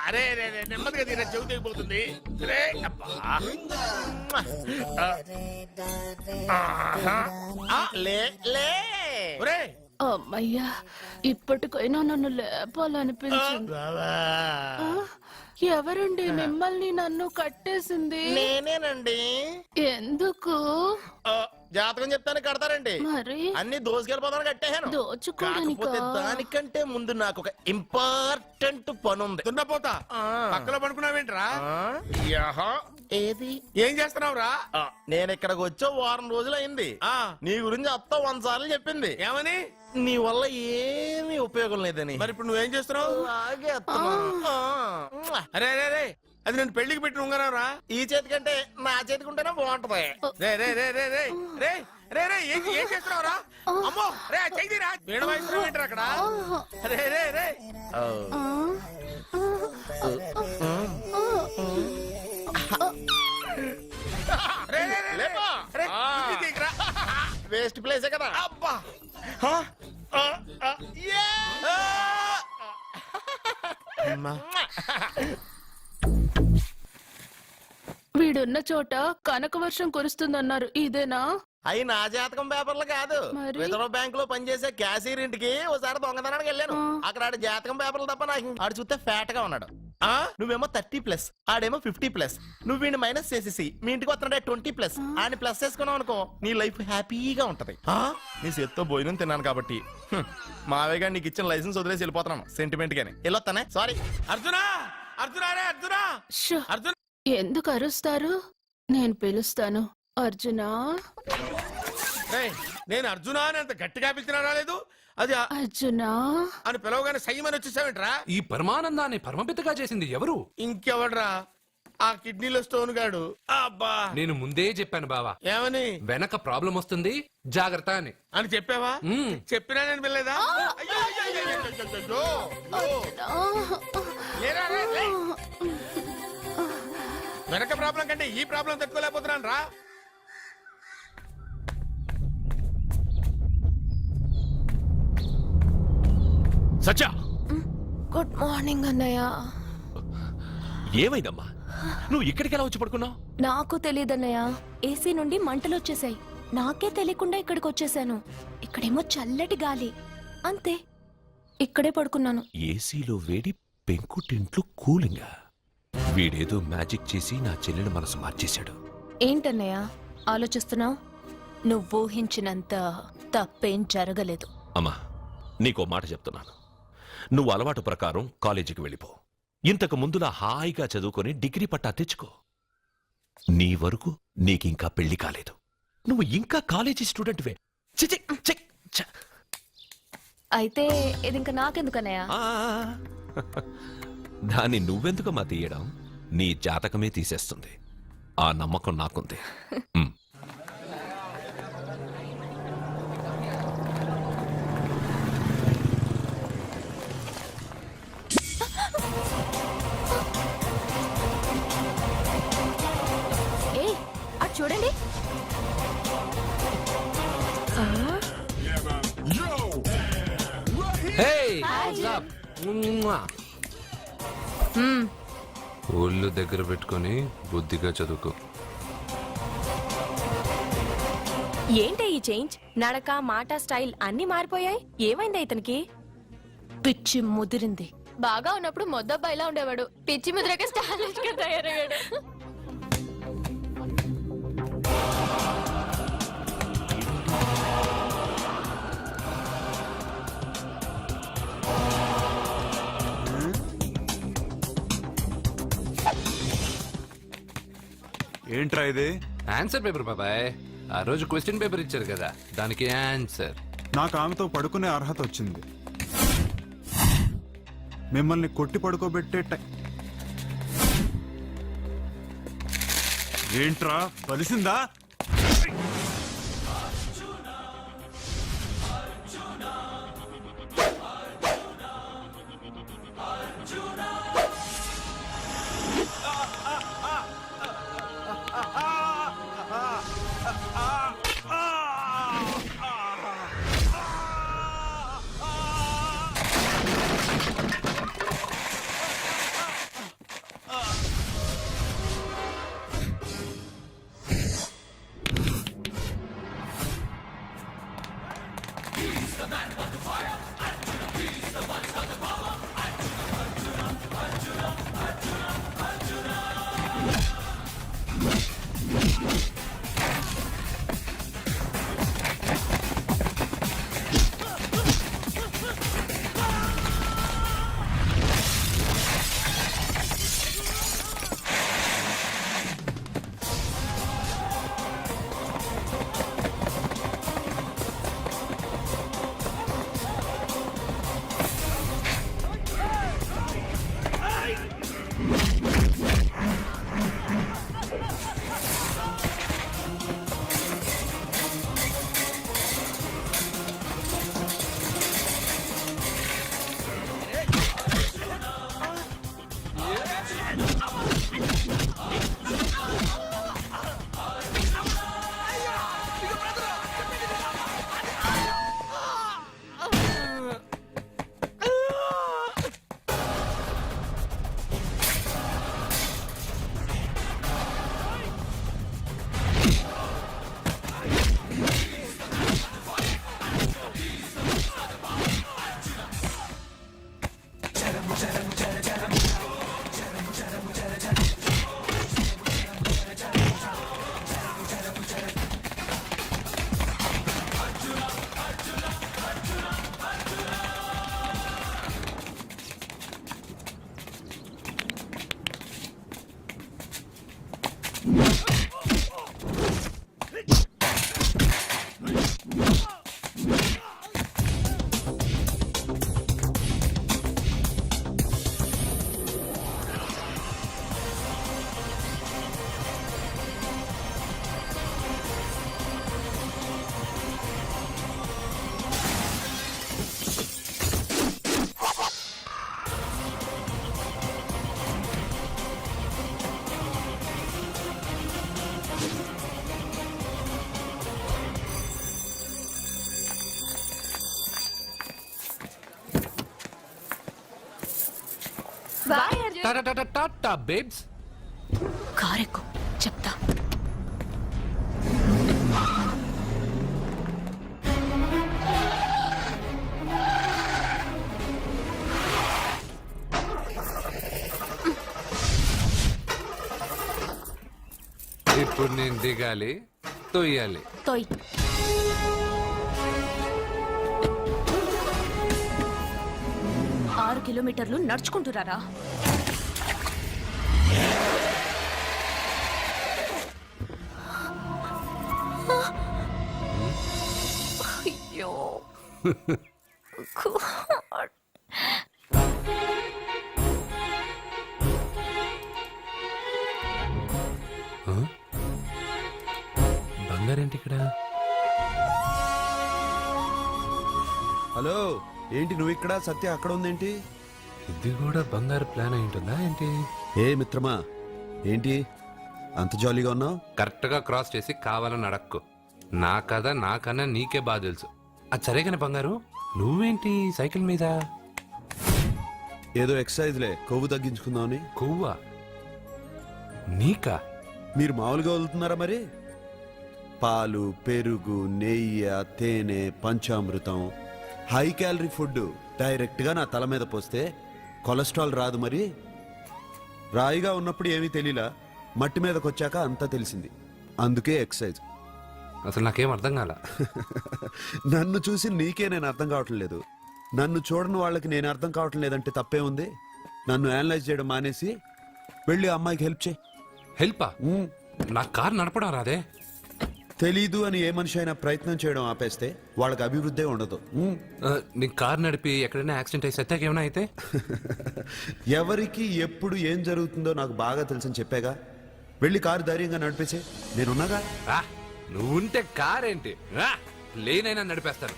అరే రే రే, నెమ్మదిగా తీరా, చెవి తెగిపోతుంది. రే అబ్బా. లే లే ఒరే అమ్మయ్యా, ఇప్పటికైనా నన్ను లేపాలనిపించింది. ఆ, ఎవరండి మిమ్మల్ని నన్ను కట్టేసింది? నేనేనండి. ఎందుకు? జాతకం చెప్తాను కడతారండి. మరి అన్ని దోసుకెళ్ళిపోతాను కట్టేహాను. దోచుకోవడానికా? కాకపోతే దానికంటే ముందు నాకు ఒక ఇంపార్టెంట్ పని ఉంది. దున్నపోతా పక్కలో పడుకున్నావేంట్రా? ఏది ఏం చేస్తున్నావురా? నేను ఇక్కడికి వచ్చే వారం రోజులు అయింది. నీ గురించి అత్త 100 సార్లు చెప్పింది. ఏమని? నీ వల్ల ఏమీ ఉపయోగం లేదని. మరి ఇప్పుడు నువ్వేం చేస్తున్నావు? అలాగే అత్తమా. అరే రే రే, అది నేను పెళ్లికి పెట్టిన ఉంగరావురా. ఈ చేతి కంటే నా చేతికి ఉంటేనే బాగుంటది. రే రే రే రే రే రే రే రే ఏం చేస్తున్నావురా? అమ్మో రే చెయ్యిరా, వీణ వాయిస్తున్నావు అక్కడ. రే రే రే వేస్ట్ ప్లేసే కదా. అబ్బా వీడున్న చోట కనక వర్షం కురుస్తుందన్నారు, ఇదేనా? అయి నా జాతకం పేపర్లు కాదు. మరి? రిజర్వ్ బ్యాంక్ లో పనిచేసే క్యాషియర్ ఇంటికి ఒకసారి దొంగతనానికి వెళ్ళాను. అక్కడ ఆడి జాతకం పేపర్లు తప్ప నాకు ఆడు చూస్తే ఫ్యాట్ గా ఉన్నాడు. నువ్వేమో 30+, ఆడేమో 50+. నువ్వు వీడిని మైనస్ చేసేసి మీ ఇంటికి వస్తున్నాడే 20+. ఆయన ప్లస్ చేసుకున్నావు అనుకో, నీ లైఫ్ హ్యాపీగా ఉంటది. నీ చేత్తో భోజనం తిన్నాను కాబట్టి మావేగా నీకు ఇచ్చిన లైసెన్స్ వదిలేసి వెళ్ళిపోతున్నాను సెంటిమెంట్ గానే. వెళ్ళొస్తానే. సారీ. అర్జునా అర్జునా రే అర్జునా షో, అర్జున్. ఎందుకు అరుస్తారు? నేను పిలుస్తాను. అర్జునా. నేను అర్జునా అని అంత గట్టిగా పిలిచినా రాలేదు. అది అర్జునా అని పిలవగానే సైమని వచ్చేసావేంట్రా? ఈ పరమానందాన్ని పరమపితగా చేసింది ఎవరు? ఇంకెవడ్రా? ఆ కిడ్నీలో స్టోన్ గాడు. అబ్బా, నేను ముందే చెప్పాను బావా, ఏమని? వెనక ప్రాబ్లం వస్తుంది, జాగ్రత్త అని. అని చెప్పావా? చెప్పినా నేను వెళ్ళలేదా? అయ్యో, అయ్యో, అయ్యో, అయ్యో, అయ్యో, అయ్యో. లేరా, రే, లే. వెనక ప్రాబ్లం కంటే ఈ ప్రాబ్లం తట్టుకోలేకపోతున్నాను రా. సత్య, గుడ్ మార్నింగ్ అన్నయ్య. ఏమైందమ్మా? నువ్వు ఇక్కడికి ఎలా వచ్చి పడుకున్నావు? నాకు తెలియదన్నయ్య, ఏసీ నుండి మంటలు వచ్చేసాయి. నాకే తెలియకుండా ఇక్కడికి వచ్చేసాను. ఇక్కడేమో చల్లటి గాలి, అంతే. ఇక్కడే పడుకున్నాను. ఏసీలో వేడి, పెంకుటింట్లో కూలింగా. వీడేదో మ్యాజిక్ చేసి నా చెల్లెల మనసు మార్చేశాడు. ఏంటన్నయ్య ఆలోచిస్తున్నావు? నువ్వు ఊహించినంత తప్పేం జరగలేదు. అమ్మా, నీకో మాట చెప్తున్నాను. నువ్వు అలవాటు ప్రకారం కాలేజీకి వెళ్ళిపో. ఇంతకు ముందులా హాయిగా చదువుకొని డిగ్రీ పట్టా తెచ్చుకో. నీ వరకు నీకింకా పెళ్లి కాలేదు. నువ్వు ఇంకా కాలేజీ స్టూడెంట్వే. అయితే ఇది ఇంకా నాకెందుకన్నయ్య? దాన్ని నువ్వెందుకమ్మా తీయడం? నీ జాతకమే తీసేస్తుంది. ఆ నమ్మకం నాకుంది. చూడండి. ఒళ్ళు దగ్గర పెట్టుకొని బుద్ధిగా చదువుకో. ఏంటే ఈ చేంజ్? నడక, మాట, స్టైల్ అన్ని మారిపోయాయి. ఏమైంది ఇతనికి? పిచ్చి ముదిరింది. బాగా ఉన్నప్పుడు మొద్దబ్బాయిలా ఉండేవాడు. పిచ్చి ముదిరాక స్టైలిష్ గా తయారయ్యాడు. ఏంట్రా ఇది? ఆన్సర్ పేపర్ బాబాయ్. ఆ రోజు క్వశ్చన్ పేపర్ ఇచ్చారు కదా, దానికి ఆన్సర్. నాకు ఆమెతో పడుకునే అర్హత వచ్చింది. మిమ్మల్ని కొట్టి పడుకోబెట్టే ఏంట్రా బలిసిందా? టాటా బేబ్స్. కారెక్కు చెప్తా. ఇప్పుడు నేను దిగాలి, తొయ్యాలి. తోయ్. ఆరు కిలోమీటర్లు నడుచుకుంటురారా? అయ్యో God. బంగారేంటి ఇక్కడ? హలో, ఏంటి నువ్వు ఇక్కడ, సత్య అక్కడ ఉందేంటి? ఇది కూడా బంగారు ప్లాన్ అయి ఉంటుందా ఏంటి? ఏ మిత్రమా, ఏంటి అంత జాలీగా ఉన్నావు? కరెక్ట్ గా క్రాస్ చేసి కావాలని అడక్కు. నా కథ నాకన్నా నీకే బాగా తెలుసు. అది సరే కానీ బంగారు, నువ్వేంటి సైకిల్ మీద? ఏదో ఎక్సర్సైజ్లే, కొవ్వు తగ్గించుకుందామని. కొవ్వా? నీకా? మీరు మామూలుగా వదులుతున్నారా మరి? పాలు, పెరుగు, నెయ్యి, తేనె, panchamrutham, high calorie food direct గా నా తల మీద పోస్తే కొలెస్ట్రాల్ రాదు మరి. రాయిగా ఉన్నప్పుడు ఏమీ తెలియలా, మట్టి మీదకి వచ్చాక అంతా తెలిసింది. అందుకే ఎక్సర్సైజ్. అసలు నాకేం అర్థం కాల. నన్ను చూసి నీకే నేను అర్థం కావట్లేదు. నన్ను చూడని వాళ్ళకి నేను అర్థం కావటం లేదంటే తప్పే ఉంది. నన్ను అనలైజ్ చేయడం మానేసి వెళ్ళి ఆ అమ్మాయికి హెల్ప్ చేయి. హెల్పా? నా కార్ నడపడం రాదే. తెలీదు అని ఏ మనిషి అయినా ప్రయత్నం చేయడం ఆపేస్తే వాళ్ళకి అభివృద్ధి ఉండదు. నీ కార్ నడిపి ఎక్కడైనా యాక్సిడెంట్ అయి సత్యాకి ఏమైనా అయితే? ఎవరికి ఎప్పుడు ఏం జరుగుతుందో నాకు బాగా తెలుసని చెప్పాగా. వెళ్ళి కారు ధైర్యంగా నడిపేసే, నేనున్నాగా. నువ్వుంటే కార్ ఏంటి, ప్లేన్ అయినా నడిపేస్తాను.